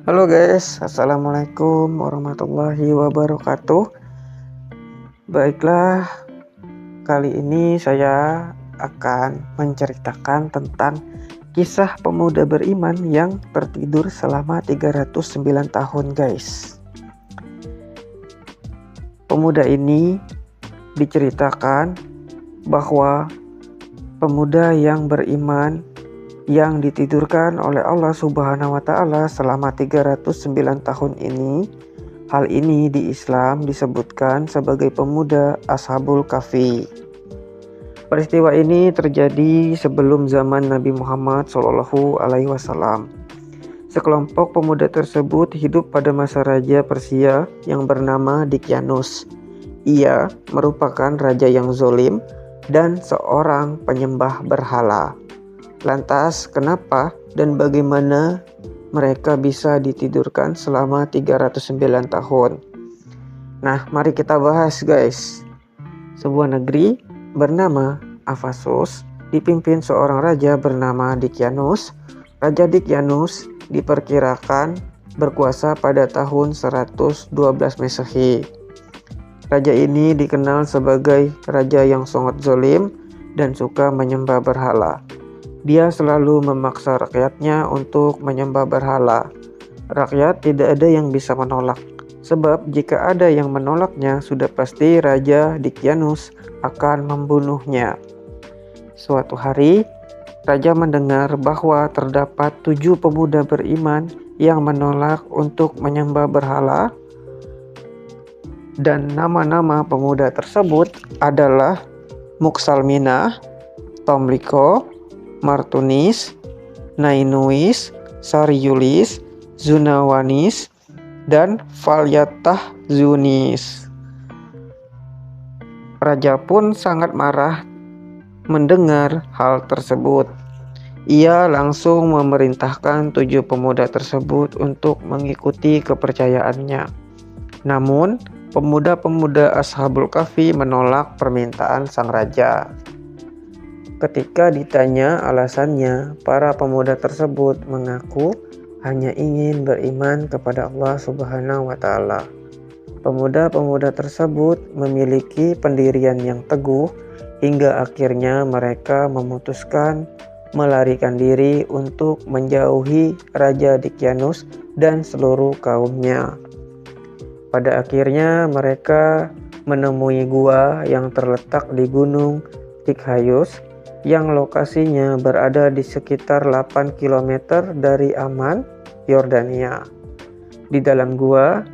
Halo guys, Assalamualaikum warahmatullahi wabarakatuh. Baiklah, kali ini saya akan menceritakan tentang kisah pemuda beriman yang tertidur selama 309 tahun guys. Pemuda ini diceritakan bahwa pemuda yang beriman yang ditidurkan oleh Allah Subhanahu wa taala selama 309 tahun ini. Hal ini di Islam disebutkan sebagai pemuda Ashabul Kahfi. Peristiwa ini terjadi sebelum zaman Nabi Muhammad SAW. Sekelompok pemuda tersebut hidup pada masa Raja Persia yang bernama Dicyanus. Ia merupakan raja yang zolim dan seorang penyembah berhala. Lantas kenapa dan bagaimana mereka bisa ditidurkan selama 309 tahun? Nah, mari kita bahas guys. Sebuah negeri bernama Ephasus dipimpin seorang raja bernama Dicyanus. Raja Dicyanus diperkirakan berkuasa pada tahun 112 Masehi. Raja ini dikenal sebagai raja yang sangat zalim dan suka menyembah berhala. Dia selalu memaksa rakyatnya untuk menyembah berhala. Rakyat tidak ada yang bisa menolak, sebab jika ada yang menolaknya, sudah pasti Raja Dicyanus akan membunuhnya. Suatu hari, Raja mendengar bahwa terdapat 7 pemuda beriman yang menolak untuk menyembah berhala, dan nama-nama pemuda tersebut adalah Muksalminah, Tomliko, Martunis, Nainuis, Sariulis, Zunawanis, dan Falyatah Zunis. Raja pun sangat marah mendengar hal tersebut. Ia langsung memerintahkan 7 pemuda tersebut untuk mengikuti kepercayaannya. Namun, pemuda-pemuda Ashabul Kahfi menolak permintaan sang raja. Ketika ditanya alasannya, para pemuda tersebut mengaku hanya ingin beriman kepada Allah Subhanahu wa taala. Pemuda-pemuda tersebut memiliki pendirian yang teguh hingga akhirnya mereka memutuskan melarikan diri untuk menjauhi Raja Dicyanus dan seluruh kaumnya. Pada akhirnya mereka menemui gua yang terletak di Gunung Tikhayus yang lokasinya berada di sekitar 8 km dari Amman, Yordania. Di dalam gua,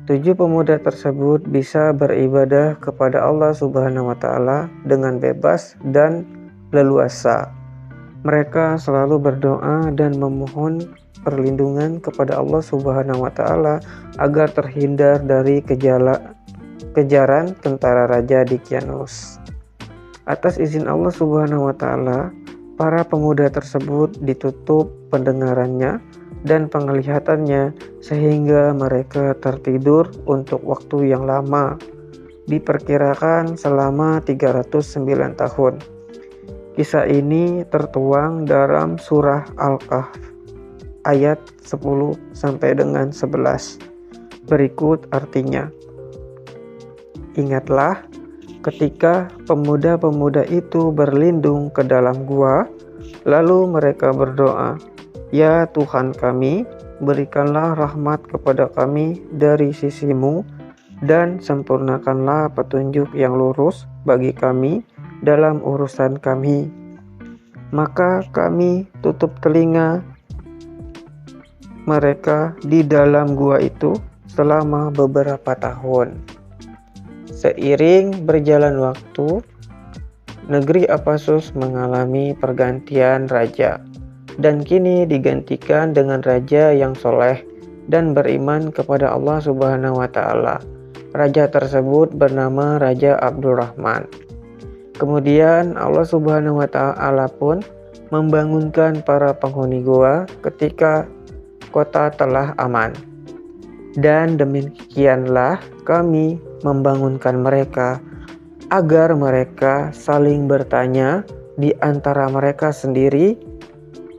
7 pemuda tersebut bisa beribadah kepada Allah Subhanahu wa taala dengan bebas dan leluasa. Mereka selalu berdoa dan memohon perlindungan kepada Allah Subhanahu wa taala agar terhindar dari kejaran tentara Raja Dicyanus. Atas izin Allah Subhanahu wa taala, para pemuda tersebut ditutup pendengarannya dan penglihatannya sehingga mereka tertidur untuk waktu yang lama, diperkirakan selama 309 tahun. Kisah ini tertuang dalam surah Al-Kahf ayat 10 sampai dengan 11. Berikut artinya. Ingatlah ketika pemuda-pemuda itu berlindung ke dalam gua, lalu mereka berdoa, "Ya Tuhan kami, berikanlah rahmat kepada kami dari sisi-Mu dan sempurnakanlah petunjuk yang lurus bagi kami dalam urusan kami." Maka kami tutup telinga mereka di dalam gua itu selama beberapa tahun. Seiring berjalan waktu, negeri Ephasus mengalami pergantian raja dan kini digantikan dengan raja yang soleh dan beriman kepada Allah Subhanahu wa taala. Raja tersebut bernama Raja Abdurrahman. Kemudian Allah Subhanahu wa taala pun membangunkan para penghuni gua ketika kota telah aman. Dan demikianlah kami membangunkan mereka agar mereka saling bertanya di antara mereka sendiri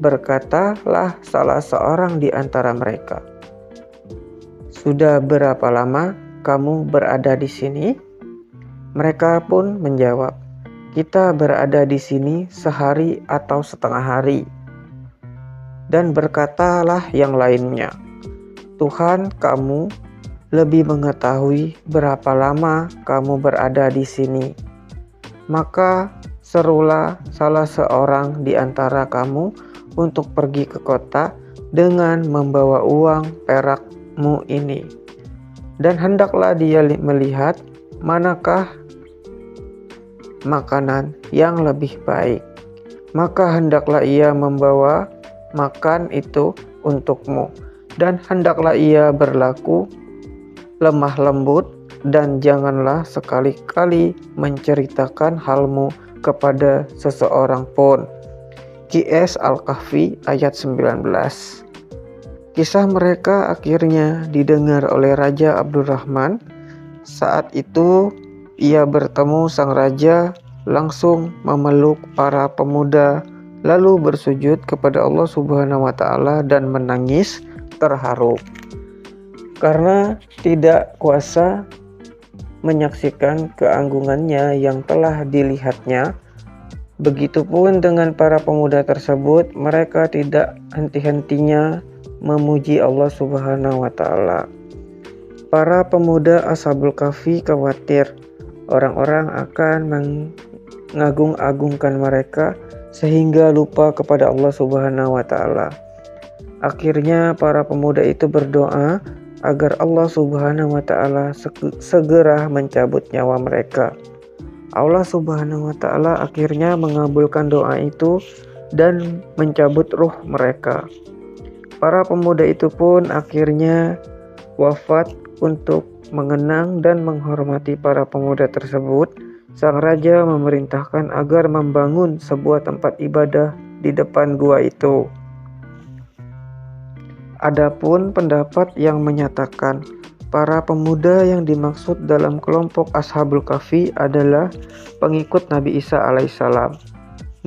Berkatalah salah seorang di antara mereka, "Sudah berapa lama kamu berada di sini?" Mereka pun menjawab, "Kita berada di sini sehari atau setengah hari." Dan berkatalah yang lainnya, "Tuhan kamu lebih mengetahui berapa lama kamu berada di sini. Maka serulah salah seorang di antara kamu untuk pergi ke kota dengan membawa uang perakmu ini. Dan hendaklah dia melihat manakah makanan yang lebih baik. Maka hendaklah ia membawa makan itu untukmu. Dan hendaklah ia berlaku lemah lembut, dan janganlah sekali-kali menceritakan halmu kepada seseorang pun." QS Al-Kahfi ayat 19. Kisah mereka akhirnya didengar oleh Raja Abdurrahman. Saat itu ia bertemu sang raja, langsung memeluk para pemuda, lalu bersujud kepada Allah Subhanahu wa Ta'ala dan menangis terharu karena tidak kuasa menyaksikan keagungannya yang telah dilihatnya. Begitupun dengan para pemuda tersebut, mereka tidak henti-hentinya memuji Allah Subhanahu wa Ta'ala. Para pemuda Ashabul Kahfi khawatir orang-orang akan mengagung-agungkan mereka sehingga lupa kepada Allah Subhanahu wa Ta'ala. Akhirnya para pemuda itu berdoa agar Allah Subhanahu wa Ta'ala segera mencabut nyawa mereka. Allah Subhanahu wa Ta'ala akhirnya mengabulkan doa itu dan mencabut ruh mereka. Para pemuda itu pun akhirnya wafat. Untuk mengenang dan menghormati para pemuda tersebut, sang raja memerintahkan agar membangun sebuah tempat ibadah di depan gua itu. Adapun pendapat yang menyatakan para pemuda yang dimaksud dalam kelompok Ashabul Kahfi adalah pengikut Nabi Isa alaihissalam.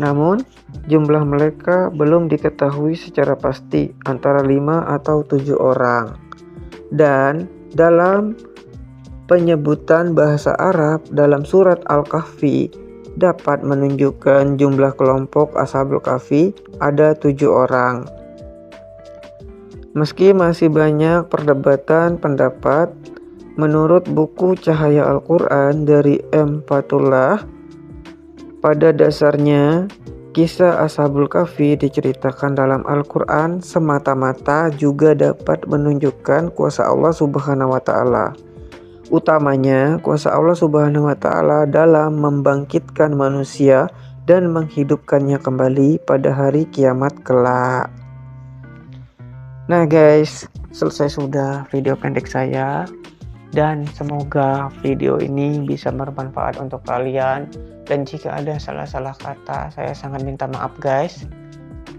Namun, jumlah mereka belum diketahui secara pasti, antara 5 atau 7 orang. Dan dalam penyebutan bahasa Arab dalam surat Al-Kahfi dapat menunjukkan jumlah kelompok Ashabul Kahfi ada 7 orang. Meski masih banyak perdebatan pendapat, menurut buku Cahaya Al-Quran dari M. Fatullah, pada dasarnya kisah Ashabul Kahfi diceritakan dalam Al-Quran semata-mata juga dapat menunjukkan kuasa Allah Subhanahu wa Ta'ala. Utamanya kuasa Allah Subhanahu wa Ta'ala dalam membangkitkan manusia dan menghidupkannya kembali pada hari kiamat kelak. Nah guys, selesai sudah video pendek saya, dan semoga video ini bisa bermanfaat untuk kalian. Dan jika ada salah-salah kata, saya sangat minta maaf guys.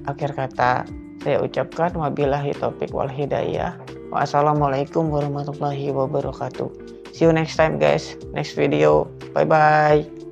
Akhir kata saya ucapkan wabillahi taufiq wal hidayah. Wassalamualaikum warahmatullahi wabarakatuh. See you next time guys, next video. Bye bye.